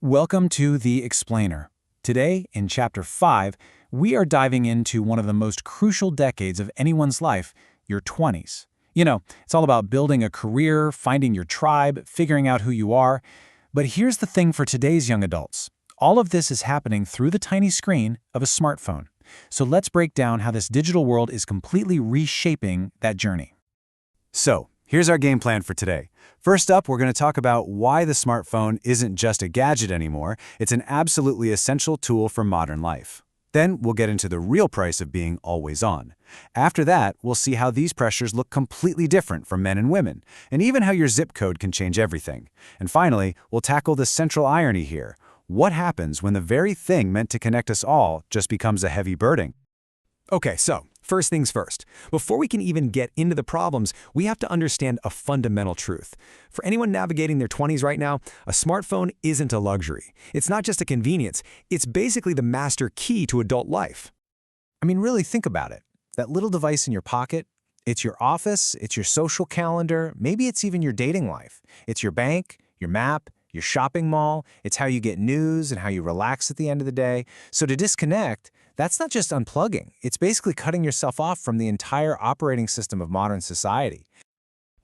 Welcome to The Explainer. Today, in Chapter 5, we are diving into one of the most crucial decades of anyone's life, your 20s. It's all about building a career, finding your tribe, figuring out who you are. But here's the thing for today's young adults. All of this is happening through the tiny screen of a smartphone. So let's break down how this digital world is completely reshaping that journey. So, here's our game plan for today. First up, we're going to talk about why the smartphone isn't just a gadget anymore. It's an absolutely essential tool for modern life. Then we'll get into the real price of being always on. After that, we'll see how these pressures look completely different for men and women, and even how your zip code can change everything. And finally, we'll tackle the central irony here. What happens when the very thing meant to connect us all just becomes a heavy burden? Okay, so first things first. Before we can even get into the problems, we have to understand a fundamental truth. For anyone navigating their 20s right now, a smartphone isn't a luxury. It's not just a convenience. It's basically the master key to adult life. Really think about it. That little device in your pocket, it's your office, it's your social calendar, maybe it's even your dating life. It's your bank, your map, your shopping mall, it's how you get news and how you relax at the end of the day. So to disconnect, that's not just unplugging. It's basically cutting yourself off from the entire operating system of modern society.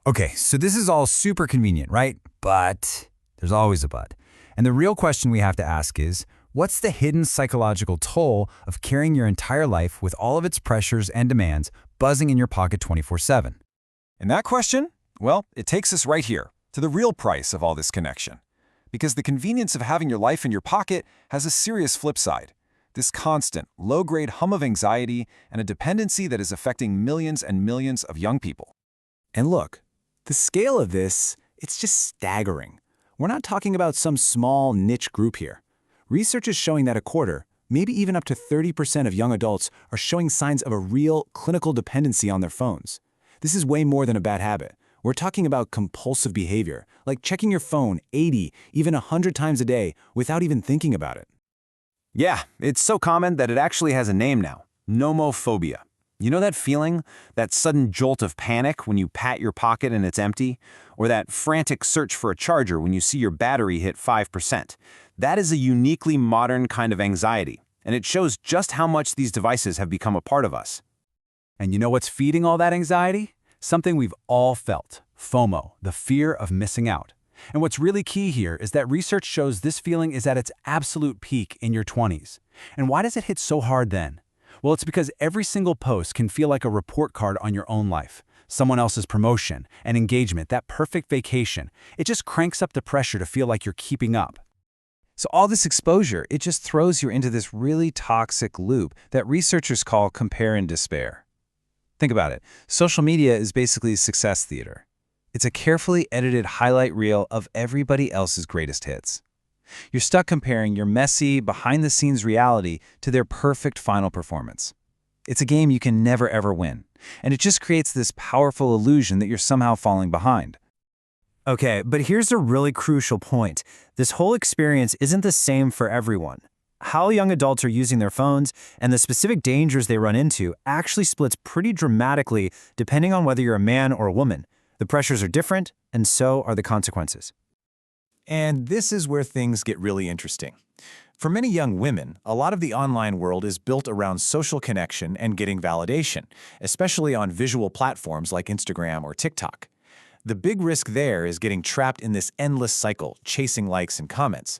Okay, so this is all super convenient, right? But there's always a but. And the real question we have to ask is, what's the hidden psychological toll of carrying your entire life with all of its pressures and demands buzzing in your pocket 24/7? And that question? Well, it takes us right here, to the real price of all this connection. Because the convenience of having your life in your pocket has a serious flip side. This constant, low-grade hum of anxiety and a dependency that is affecting millions and millions of young people. And look, the scale of this, it's just staggering. We're not talking about some small niche group here. Research is showing that a quarter, maybe even up to 30% of young adults are showing signs of a real clinical dependency on their phones. This is way more than a bad habit. We're talking about compulsive behavior, like checking your phone 80, even 100 times a day without even thinking about it. Yeah, it's so common that it actually has a name now, nomophobia. You know that feeling? That sudden jolt of panic when you pat your pocket and it's empty? Or that frantic search for a charger when you see your battery hit 5%? That is a uniquely modern kind of anxiety, and it shows just how much these devices have become a part of us. And you know what's feeding all that anxiety? Something we've all felt, FOMO, the fear of missing out. And what's really key here is that research shows this feeling is at its absolute peak in your 20s. And why does it hit so hard then? Well, it's because every single post can feel like a report card on your own life. Someone else's promotion, an engagement, that perfect vacation. It just cranks up the pressure to feel like you're keeping up. So all this exposure, it just throws you into this really toxic loop that researchers call compare and despair. Think about it. Social media is basically success theater. It's a carefully edited highlight reel of everybody else's greatest hits. You're stuck comparing your messy, behind-the-scenes reality to their perfect final performance. It's a game you can never ever win, and it just creates this powerful illusion that you're somehow falling behind. Okay, but here's a really crucial point. This whole experience isn't the same for everyone. How young adults are using their phones and the specific dangers they run into actually splits pretty dramatically depending on whether you're a man or a woman. The pressures are different, and so are the consequences. And this is where things get really interesting. For many young women, a lot of the online world is built around social connection and getting validation, especially on visual platforms like Instagram or TikTok. The big risk there is getting trapped in this endless cycle, chasing likes and comments.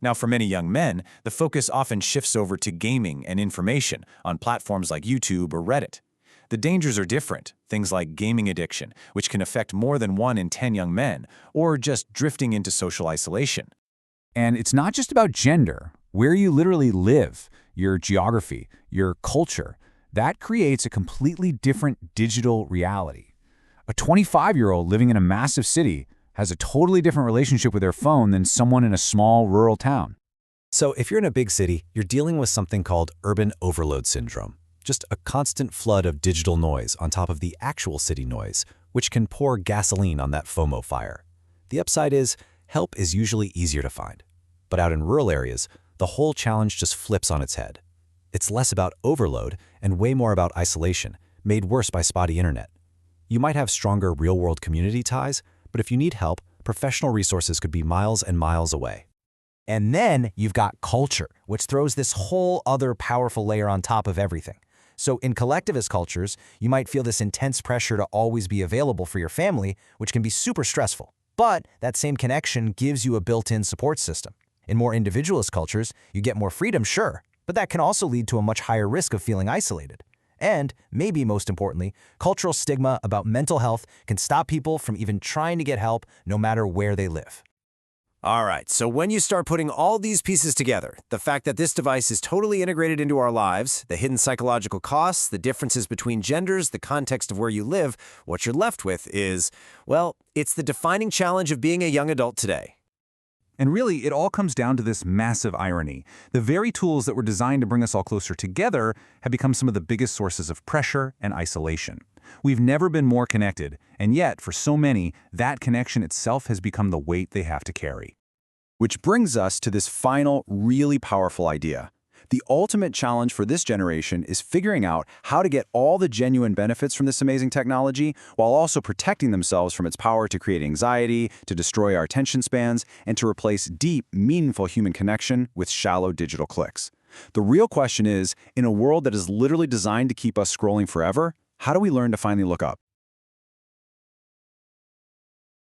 Now, for many young men, the focus often shifts over to gaming and information on platforms like YouTube or Reddit. The dangers are different, things like gaming addiction, which can affect more than 1 in 10 young men, or just drifting into social isolation. And it's not just about gender. Where you literally live, your geography, your culture, that creates a completely different digital reality. A 25-year-old living in a massive city has a totally different relationship with their phone than someone in a small rural town. So if you're in a big city, you're dealing with something called urban overload syndrome. Just a constant flood of digital noise on top of the actual city noise, which can pour gasoline on that FOMO fire. The upside is, help is usually easier to find. But out in rural areas, the whole challenge just flips on its head. It's less about overload and way more about isolation, made worse by spotty internet. You might have stronger real-world community ties, but if you need help, professional resources could be miles and miles away. And then you've got culture, which throws this whole other powerful layer on top of everything. So in collectivist cultures, you might feel this intense pressure to always be available for your family, which can be super stressful. But that same connection gives you a built-in support system. In more individualist cultures, you get more freedom, sure, but that can also lead to a much higher risk of feeling isolated. And, maybe most importantly, cultural stigma about mental health can stop people from even trying to get help no matter where they live. All right, so when you start putting all these pieces together, the fact that this device is totally integrated into our lives, the hidden psychological costs, the differences between genders, the context of where you live, what you're left with is, well, it's the defining challenge of being a young adult today. And really, it all comes down to this massive irony. The very tools that were designed to bring us all closer together have become some of the biggest sources of pressure and isolation. We've never been more connected, and yet, for so many, that connection itself has become the weight they have to carry. Which brings us to this final, really powerful idea. The ultimate challenge for this generation is figuring out how to get all the genuine benefits from this amazing technology while also protecting themselves from its power to create anxiety, to destroy our attention spans, and to replace deep, meaningful human connection with shallow digital clicks. The real question is, in a world that is literally designed to keep us scrolling forever, how do we learn to finally look up?